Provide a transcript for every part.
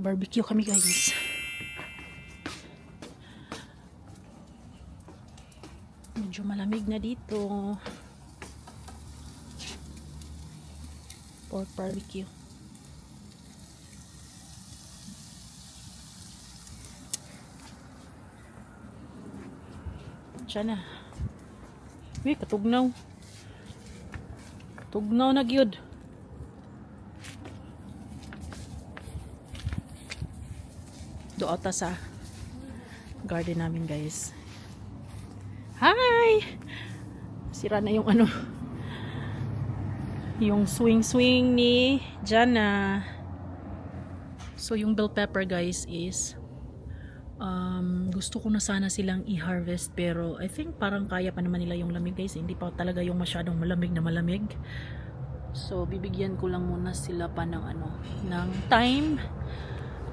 Barbecue kami guys. Medyo malamig na dito. Pork barbecue. Diyan na. Uy, katugnaw. Tugnaw na gyud. Doon ta sa garden namin guys. Hi! Sira na yung ano, yung swing ni Jana. So yung bell pepper guys is gusto ko na sana silang i-harvest, pero I think parang kaya pa naman nila yung lamig guys. Hindi pa talaga yung masyadong malamig na malamig. So bibigyan ko lang muna sila pa ng ano, ng time.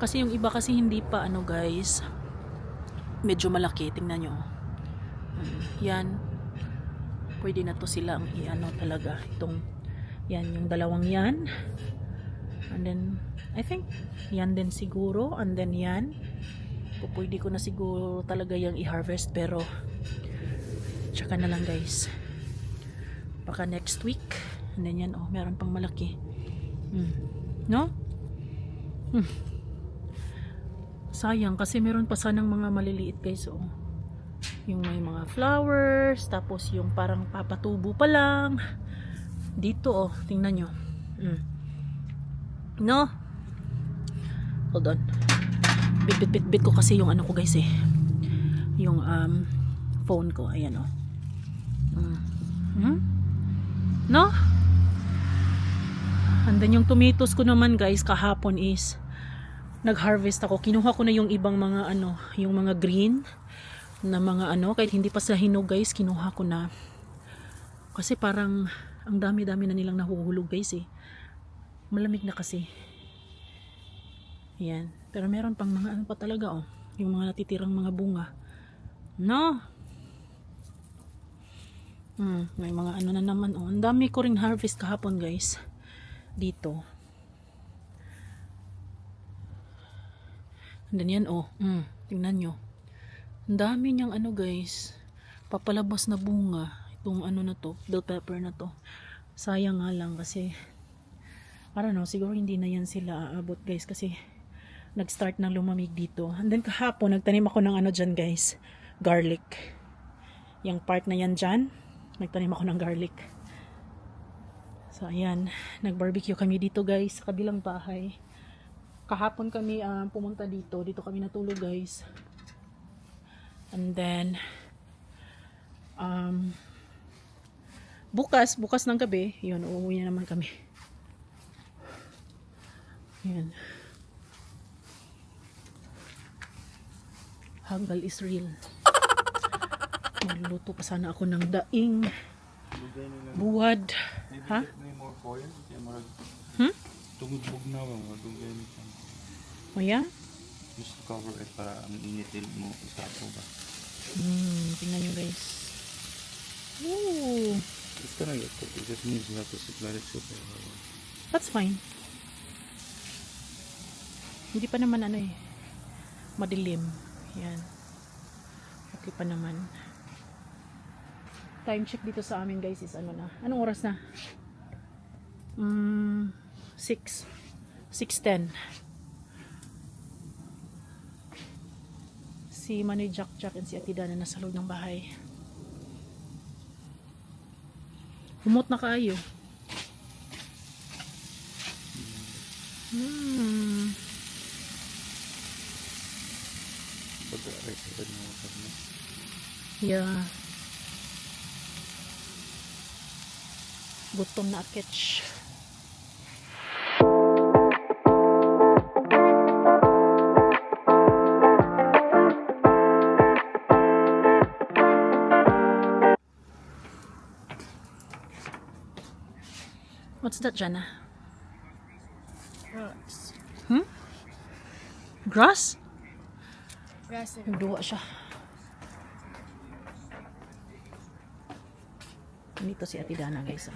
Kasi yung iba kasi hindi pa ano guys, medyo malaki. Tingnan nyo. Yan. Pwede na to silang i-ano talaga. Itong, yan, yung dalawang yan. And then, I think, yan din siguro. And then yan. Pwede ko na siguro talaga yung i-harvest. Pero, tsaka na lang guys. Baka next week. And then yan, oh, meron pang malaki. No? Sayang kasi meron pa sanang mga maliliit guys, oh. Yung may mga flowers, tapos yung parang papatubo pa lang. Dito, oh, tingnan nyo. No? Hold on. Bit ko kasi yung ano ko guys eh. Yung phone ko, ayan oh. No? And then yung tomatoes ko naman guys kahapon is nag-harvest ako. Kinuha ko na yung ibang mga ano, yung mga green na mga ano, kahit hindi pa sila hinog guys, kinuha ko na. Kasi parang ang dami-dami na nilang nahuhulog guys eh. Malamig na kasi. Yan. Pero meron pang mga ano pa talaga oh, yung mga natitirang mga bunga. No? May mga ano na naman oh. Ang dami ko ring harvest kahapon guys. Dito. And then yan oh, tingnan nyo. Ang dami niyang ano guys, papalabas na bunga. Itong ano na to, bell pepper na to. Sayang nga lang kasi, I don't know, siguro hindi na yan sila aabot guys kasi nag-start na lumamig dito. And then kahapon, nagtanim ako ng ano dyan guys, garlic. Yung part na yan dyan, nagtanim ako ng garlic. So ayan, nag-barbecue kami dito guys, sa kabilang bahay. Kahapon kami pumunta dito kami natulog guys. And then bukas ng gabi, yun, uuwi na naman kami. Yan. Hanggal is real. Magluluto pa sana ako ng daing buwad. Ha? Tumugbog na ba? Madugay nito. O yan? Just to cover it para ang initil mo sa ako ba? Tingnan nyo guys. Ooh. It's gonna get cooked. It just means you have to let it super. That's fine. Hindi pa naman ano eh, madilim. Yan. Okay pa naman. Time check dito sa amin guys is ano na. Anong oras na? 6:10. Si Manoy Jack and si Ate Dana nasa loob ng bahay. Humot na kayo. Yeah. Gutom na aketch. What's that, Jana? Grass. Grass? Grass. Nagduwa siya. Dito si Ate Dana guys.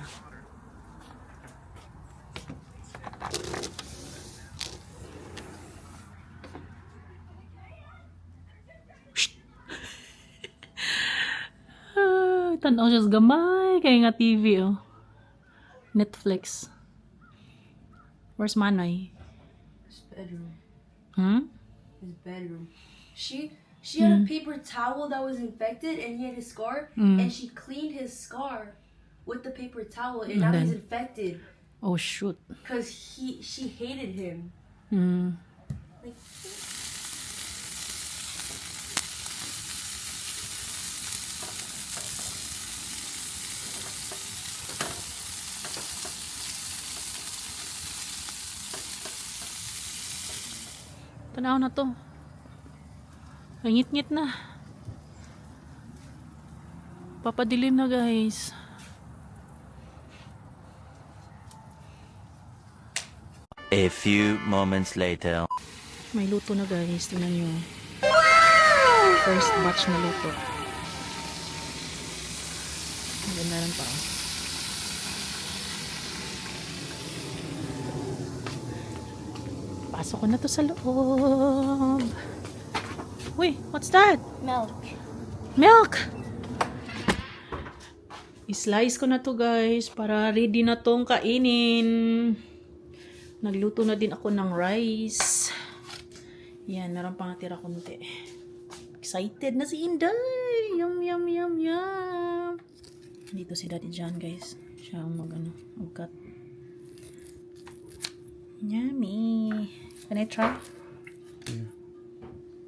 Tanaw siya sa gamay. Kaya nga TV, oh. Netflix. Where's Manay? His bedroom. Hmm? His bedroom. She had a paper towel that was infected and he had a scar and she cleaned his scar with the paper towel and now he's infected Oh, shoot. because she hated him. Hmm. Like, Tanaw na to. Ngit-ngit na. Papadilim na, guys. A few moments later. May luto na, guys. Tingnan nyo. First batch na luto. Maganda lang pa. Pasok ko na to sa loob. Uy, what's that? milk. Milk! I-slice ko na to, guys, para ready na tong kainin. Nagluto na din ako ng rice. Yan, meron pang natira konti. Excited na si Inday! Yum, yum, yum, yum! Dito si Daddy John, guys. Siya ang mag-cut. Yummy! Can I try? Yeah.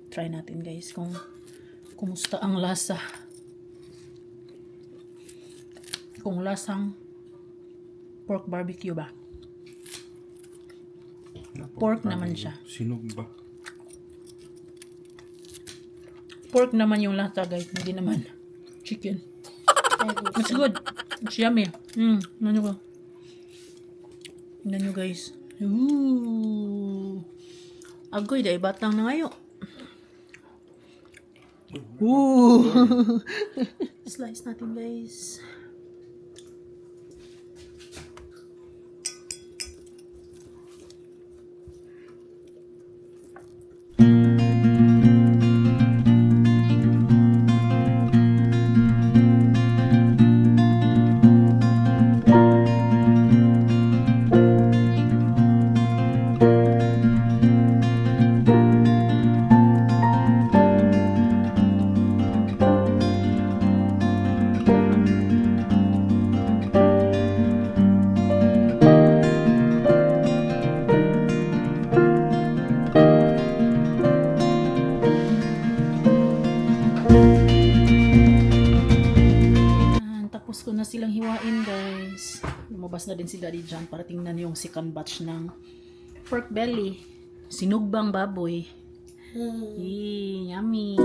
Try natin, guys, kung kumusta ang lasa. Kung lasang pork barbecue ba? Pork naman siya. Sinog ba? Pork naman yung lasa, guys. Hindi naman chicken. It's good. It's yummy. Ano ko? Tingnan nyo, guys. Ooh. Agoy, dahil batang na ngayon. Ooh. Slice natin, guys. Tapos ko na silang hiwain, guys. Lumabas na din si Daddy John para tingnan yung second batch ng pork belly. Sinugbang baboy. Yummy!